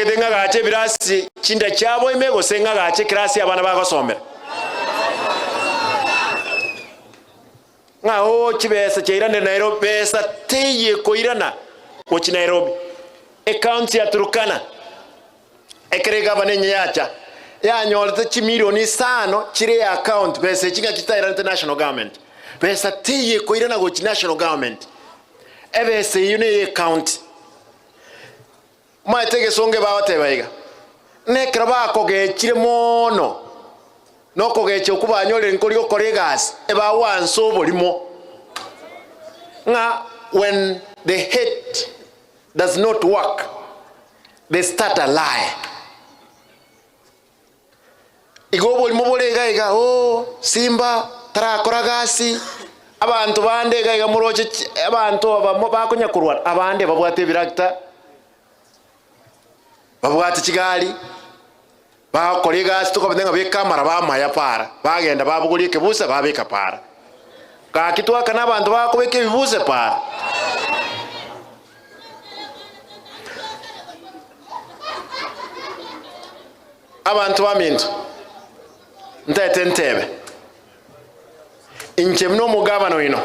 gedenga gache birasi chinda chabo imego senga gache klasi abana bagosomera ngao chibesa cheirane Nairobi pesa teye koirana ochi Nairobi account ya Turkana ekerega banenye yacha ya nyolta chimilioni 5 chire account pesa chinga chitaira international government pesa teye koirana gochi national government ebese yune account maitege songe bawatebaiga nekera bakogechire mono nokogeche okubanyolere nkori okoregas eba wanso bolimo nga when the head does not work they start a lie igobo limo bolega oh Simba tarakora gasi abantu bande gaiga muroche abantu bakonya kurwa abande babwate birakta babwate kigali bakore gasi tukobenga bekamara bamaya para bagenda babuguriye ekebuse babeka para kakitwaka nabantu bakobeka ebibuse para abantu bamintu ntete ntebe inche mno mugabano ino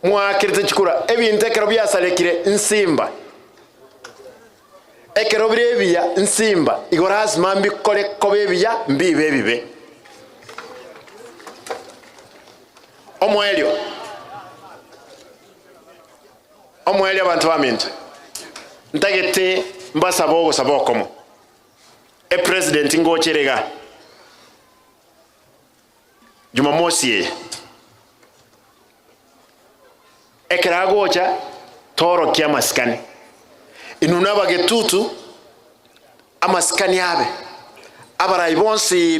mwakirite chikura ebintu ekero byasalekire Nsimba ekero birebiya Nsimba igoraz mambi kole kobebiya mbibe omwelio abantu bamintu ntagete mbasa bogo sabokomo president ngocherega Jumamosi ekeragocha toro kia maskani inunaba getutu amaskani abe abaraibonsi